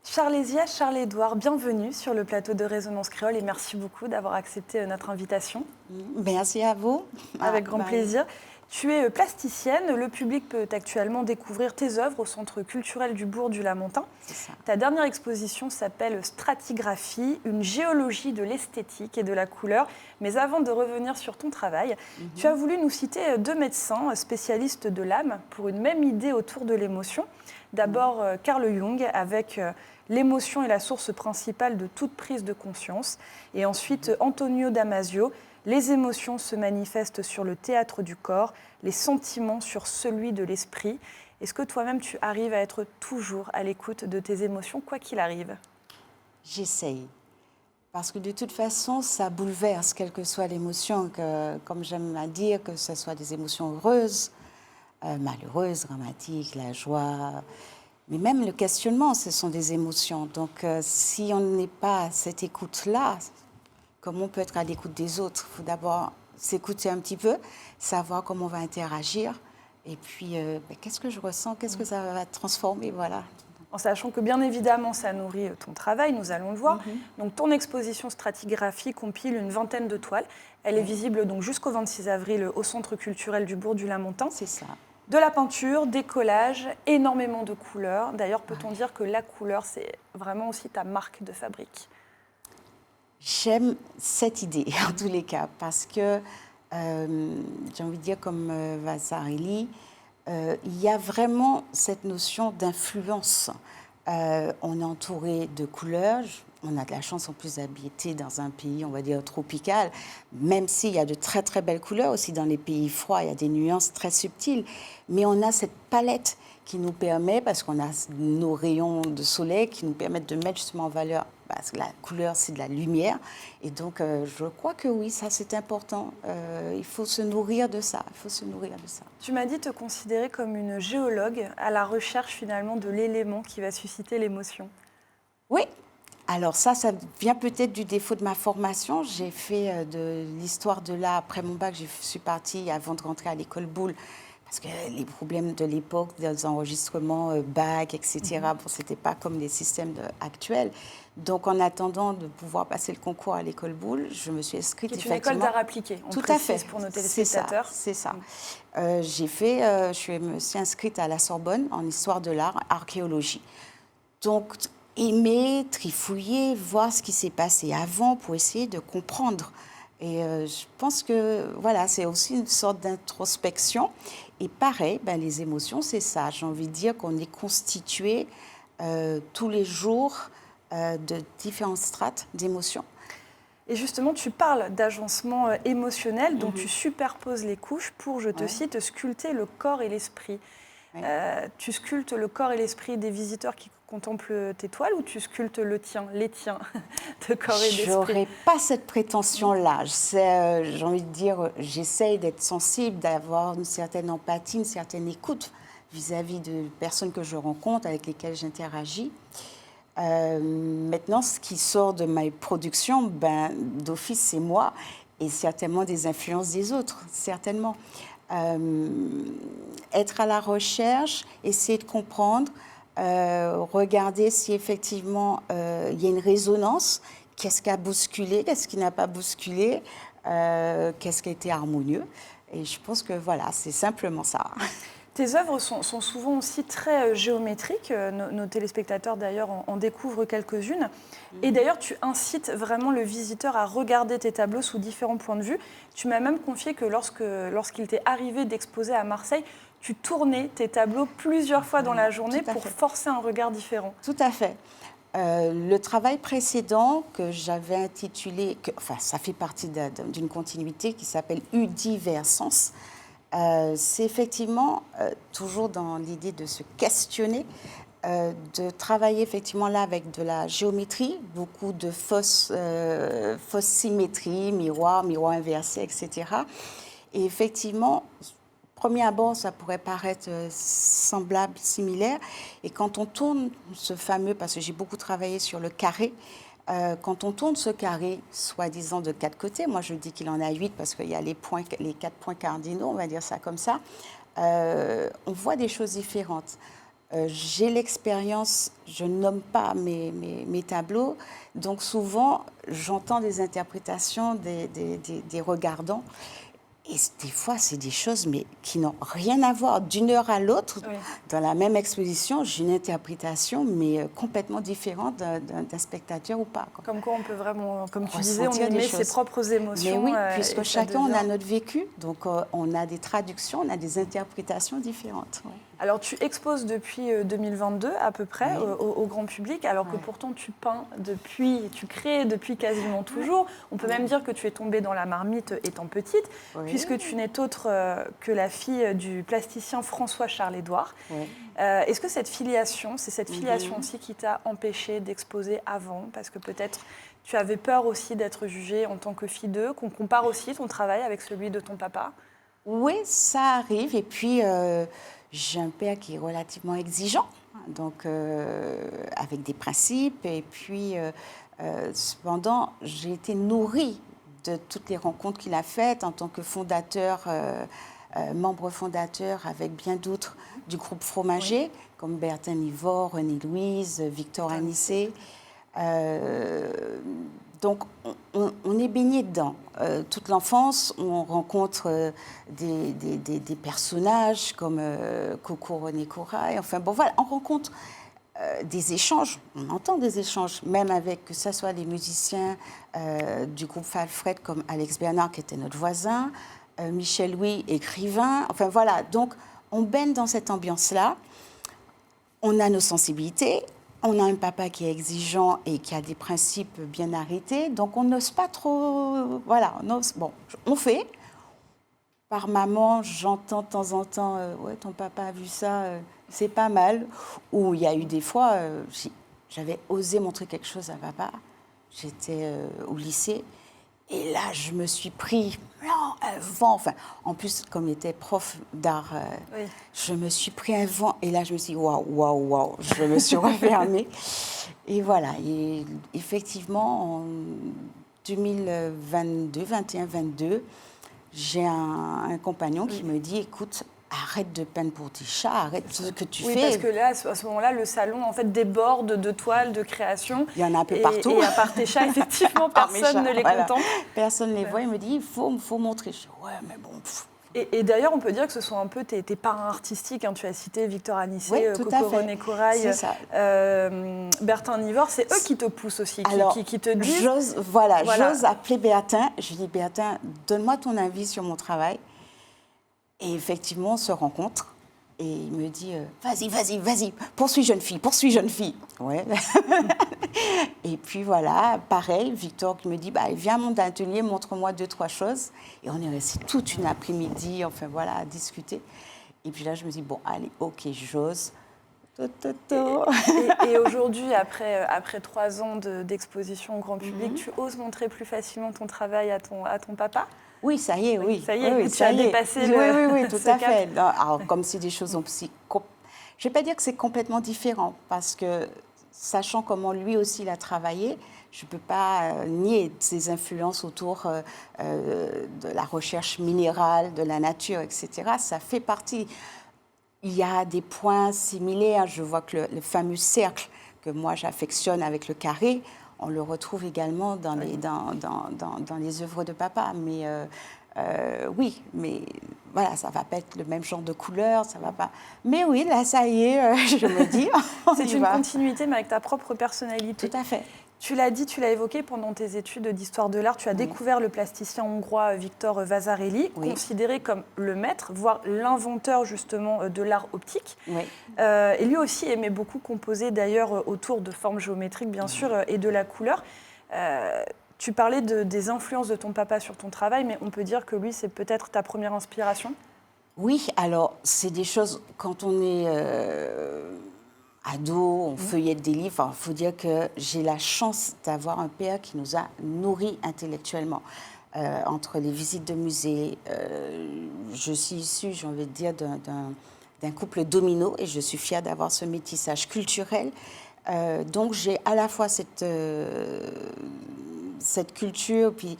Charlésia, Charles-Édouard, bienvenue sur le plateau de Résonance Créole et merci beaucoup d'avoir accepté notre invitation. Merci à vous. Avec grand plaisir. Tu es plasticienne, le public peut actuellement découvrir tes œuvres au Centre culturel du Bourg du Lamentin. C'est ça. Ta dernière exposition s'appelle Stratigraphie, une géologie de l'esthétique et de la couleur. Mais avant de revenir sur ton travail, tu as voulu nous citer deux médecins spécialistes de l'âme pour une même idée autour de l'émotion. D'abord Carl Jung avec l'émotion est la source principale de toute prise de conscience. Et ensuite Antonio Damasio, les émotions se manifestent sur le théâtre du corps, les sentiments sur celui de l'esprit. Est-ce que toi-même, tu arrives à être toujours à l'écoute de tes émotions, quoi qu'il arrive ? J'essaye. Parce que de toute façon, ça bouleverse, quelle que soit l'émotion, comme j'aime à dire, que ce soit des émotions heureuses, malheureuses, dramatiques, la joie. Mais même le questionnement, ce sont des émotions. Donc, si on n'est pas à cette écoute-là, comment on peut être à l'écoute des autres? Il faut d'abord s'écouter un petit peu, savoir comment on va interagir. Et puis, qu'est-ce que je ressens? Qu'est-ce que ça va transformer? Voilà. En sachant que bien évidemment, ça nourrit ton travail, nous allons le voir. Donc, ton exposition Stratigraphie compile une vingtaine de toiles. Elle est visible donc jusqu'au 26 avril au Centre culturel du Bourg du Lamentin. C'est ça. De la peinture, des collages, énormément de couleurs. D'ailleurs, peut-on dire que la couleur, c'est vraiment aussi ta marque de fabrique? J'aime cette idée, en tous les cas, parce que, j'ai envie de dire comme Vasarely, il y a vraiment cette notion d'influence. On est entouré de couleurs. On a de la chance en plus d'habiter dans un pays, on va dire, tropical, même s'il y a de très, très belles couleurs aussi dans les pays froids, il y a des nuances très subtiles. Mais on a cette palette qui nous permet, parce qu'on a nos rayons de soleil, qui nous permettent de mettre justement en valeur, parce que la couleur, c'est de la lumière. Et donc, je crois que oui, ça, c'est important. Il faut se nourrir de ça. Tu m'as dit te considérer comme une géologue à la recherche finalement de l'élément qui va susciter l'émotion. Oui. Alors ça vient peut-être du défaut de ma formation. J'ai fait de l'histoire de l'art. Après mon bac, je suis partie avant de rentrer à l'école Boulle, parce que les problèmes de l'époque, des enregistrements bac, etc., ce n'était pas comme les systèmes actuels. Donc en attendant de pouvoir passer le concours à l'école Boulle, je me suis inscrite effectivement. Qui est une école d'art appliqué, tout à fait, pour nos téléspectateurs. C'est ça. Je me suis inscrite à la Sorbonne en histoire de l'art, archéologie. Donc aimer, trifouiller, voir ce qui s'est passé avant pour essayer de comprendre. Et je pense que voilà, c'est aussi une sorte d'introspection. Et pareil, les émotions, c'est ça. J'ai envie de dire qu'on est constitué tous les jours de différentes strates d'émotions. Et justement, tu parles d'agencement émotionnel, dont tu superposes les couches pour, je te cite, sculpter le corps et l'esprit. Oui. Tu sculptes le corps et l'esprit des visiteurs qui contemplent tes toiles ou tu sculptes les tiens, de corps et d'esprit? Je n'aurais pas cette prétention-là. J'ai envie de dire, j'essaye d'être sensible, d'avoir une certaine empathie, une certaine écoute vis-à-vis de personnes que je rencontre, avec lesquelles j'interagis. Maintenant, ce qui sort de ma production, d'office, c'est moi et certainement des influences des autres, certainement. Être à la recherche, essayer de comprendre, regarder si effectivement il y a une résonance, qu'est-ce qui a bousculé, qu'est-ce qui n'a pas bousculé, qu'est-ce qui a été harmonieux. Et je pense que voilà, c'est simplement ça. Tes œuvres sont souvent aussi très géométriques. Nos téléspectateurs, d'ailleurs, en découvrent quelques-unes. Et d'ailleurs, tu incites vraiment le visiteur à regarder tes tableaux sous différents points de vue. Tu m'as même confié que lorsqu'il t'est arrivé d'exposer à Marseille, tu tournais tes tableaux plusieurs fois dans la journée pour forcer un regard différent. Tout à fait. Le travail précédent que j'avais intitulé, ça fait partie d'une continuité qui s'appelle Udiversence. C'est effectivement toujours dans l'idée de se questionner, de travailler effectivement là avec de la géométrie, beaucoup de fausses symétries, miroirs inversés, etc. Et effectivement, premier abord, ça pourrait paraître semblable, similaire. Et quand on tourne ce fameux, parce que j'ai beaucoup travaillé sur le carré, quand on tourne ce carré, soi-disant de 4 côtés, moi je dis qu'il en a 8 parce qu'il y a les 4 points cardinaux, on va dire ça comme ça, on voit des choses différentes. J'ai l'expérience, je nomme pas mes tableaux, donc souvent j'entends des interprétations des regardants. Et des fois, c'est des choses mais qui n'ont rien à voir. D'une heure à l'autre, oui. Dans la même exposition, j'ai une interprétation, mais complètement différente d'un spectateur ou pas. Quoi. Comme quoi, on peut vraiment, comme tu disais, on émet ses propres émotions. Mais oui, puisque chacun, on a notre vécu. Donc, on a des traductions, on a des interprétations différentes. Ouais. Alors, tu exposes depuis 2022 à peu près au grand public, alors que pourtant tu peins tu crées depuis quasiment toujours. On peut même dire que tu es tombée dans la marmite étant petite, puisque tu n'es autre que la fille du plasticien François-Charles-Édouard. Est-ce que cette filiation aussi qui t'a empêchée d'exposer avant? Parce que peut-être tu avais peur aussi d'être jugée en tant que fille d'eux, qu'on compare aussi ton travail avec celui de ton papa? Oui, ça arrive. Et puis... j'ai un père qui est relativement exigeant, donc avec des principes. Et puis, cependant, j'ai été nourrie de toutes les rencontres qu'il a faites en tant que fondateur, membre fondateur avec bien d'autres du groupe Fromager, comme Bertin Nivore, René Louise, Victor Anissé. Donc, on est baigné dedans. Toute l'enfance, on rencontre des personnages comme Coco René Corail. Enfin, bon, voilà, on rencontre des échanges. On entend des échanges, même avec, que ce soit les musiciens du groupe Falfred, comme Alex Bernard, qui était notre voisin, Michel Louis, écrivain. Enfin, voilà. Donc, on baigne dans cette ambiance-là. On a nos sensibilités. On a un papa qui est exigeant et qui a des principes bien arrêtés, donc on n'ose pas trop... Voilà, on fait. Par maman, j'entends de temps en temps, ouais, ton papa a vu ça, c'est pas mal. Ou il y a eu des fois, j'avais osé montrer quelque chose à papa. J'étais au lycée. Et là, je me suis pris un vent. Enfin, en plus, comme j'étais prof d'art, je me suis pris un vent. Et là, je me suis dit, waouh. Je me suis refermée. Et voilà. Et effectivement, en 2022, 21-22, j'ai un compagnon qui me dit, écoute, arrête de peindre pour tes chats, arrête ce que tu fais. Oui, parce que là, à ce moment-là, le salon en fait déborde de toiles, de créations. Il y en a un peu partout. Et à part tes chats, effectivement, personne ne les contemple. Personne ne les voit. Il me dit, il faut montrer. Je dis, ouais, mais bon. Et d'ailleurs, on peut dire que ce sont un peu tes parrains artistiques. Hein. Tu as cité Victor Anissé, Coco René Corail, Bertin Nivore. C'est eux qui te poussent aussi, qui te disent... J'ose appeler Bertin. Je lui dis, Bertin, donne-moi ton avis sur mon travail. Et effectivement, on se rencontre et il me dit vas-y, poursuis jeune fille. Ouais. Et puis voilà, pareil, Victor qui me dit viens à mon atelier, montre-moi 2-3 choses. Et on est resté toute une après-midi, enfin voilà, à discuter. Et puis là, je me dis bon, allez, ok, j'ose. Et aujourd'hui, après 3 ans d'exposition au grand public, tu oses montrer plus facilement ton travail à ton papa? Oui, ça y est, oui. Ça y est, tu as dépassé Oui, tout à fait. Alors, comme c'est des choses aussi... Je ne vais pas dire que c'est complètement différent, parce que, sachant comment lui aussi il a travaillé, je ne peux pas nier ses influences autour de la recherche minérale, de la nature, etc. Ça fait partie... Il y a des points similaires. Je vois que le fameux cercle que moi j'affectionne avec le carré, on le retrouve également dans les œuvres de papa. Mais oui, mais voilà, ça ne va pas être le même genre de couleur, ça va pas. Mais oui, là, ça y est, je me dis. C'est une continuité, mais avec ta propre personnalité. Tout à fait. Tu l'as dit, tu l'as évoqué pendant tes études d'histoire de l'art, tu as découvert le plasticien hongrois Victor Vasarely, considéré comme le maître, voire l'inventeur justement de l'art optique. Et lui aussi aimait beaucoup composer d'ailleurs autour de formes géométriques bien sûr et de la couleur. Tu parlais des influences de ton papa sur ton travail, mais on peut dire que lui c'est peut-être ta première inspiration? Oui, alors c'est des choses, quand on est... ado, on feuillette des livres. Il faut dire que j'ai la chance d'avoir un père qui nous a nourris intellectuellement. Entre les visites de musées, je suis issue, j'ai envie de dire, d'un couple domino et je suis fière d'avoir ce métissage culturel. Donc j'ai à la fois cette culture, puis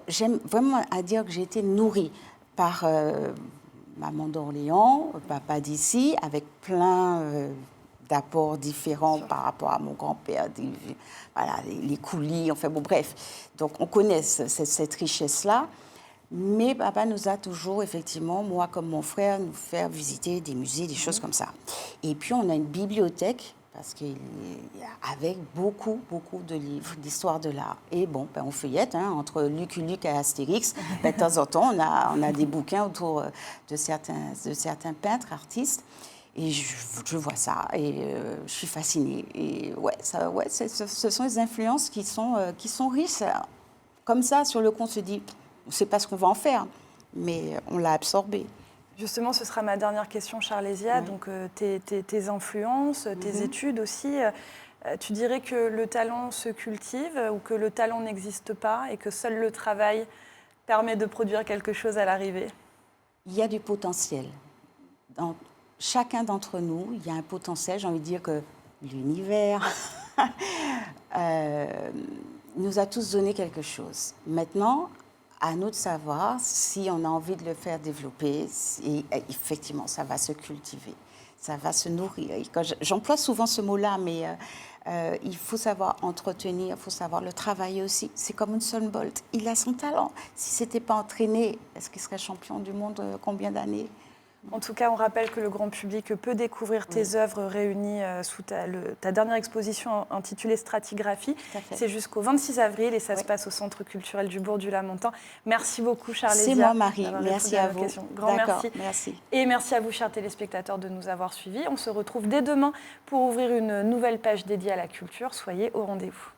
j'aime vraiment à dire que j'ai été nourrie par maman d'Orléans, papa d'ici, avec plein d'apports différents par rapport à mon grand-père, voilà, les coulis, enfin bon, bref. Donc on connaît cette richesse-là. Mais papa nous a toujours, effectivement, moi comme mon frère, nous faire visiter des musées, des choses comme ça. Et puis on a une bibliothèque, parce avec beaucoup, beaucoup de livres d'histoire de l'art. Et bon, ben, on feuillette, hein, entre Lucky Luke et Astérix. Ben, de temps en temps, on a des bouquins autour de certains peintres, artistes. Et je vois ça et je suis fascinée. Et ouais, ce sont des influences qui sont riches. Comme ça, sur le coup, on se dit, on ne sait pas ce qu'on va en faire, mais on l'a absorbé. Justement, ce sera ma dernière question, Charlésia. Oui. Donc, tes influences, tes études aussi. Tu dirais que le talent se cultive ou que le talent n'existe pas et que seul le travail permet de produire quelque chose à l'arrivée? Il y a du potentiel. Dans chacun d'entre nous, il y a un potentiel. J'ai envie de dire que l'univers nous a tous donné quelque chose. Maintenant, à nous de savoir si on a envie de le faire développer. Et effectivement, ça va se cultiver, ça va se nourrir. J'emploie souvent ce mot-là, mais il faut savoir entretenir, il faut savoir le travailler aussi. C'est comme Usain Bolt, il a son talent. Si ce n'était pas entraîné, est-ce qu'il serait champion du monde combien d'années? En tout cas, on rappelle que le grand public peut découvrir tes œuvres réunies sous ta dernière exposition intitulée Stratigraphie. C'est jusqu'au 26 avril et ça se passe au Centre culturel du Bourg du Lamentin. Merci beaucoup, Charlésia. C'est moi, Marie. Merci à vous. Grand merci. Et merci à vous, chers téléspectateurs, de nous avoir suivis. On se retrouve dès demain pour ouvrir une nouvelle page dédiée à la culture. Soyez au rendez-vous.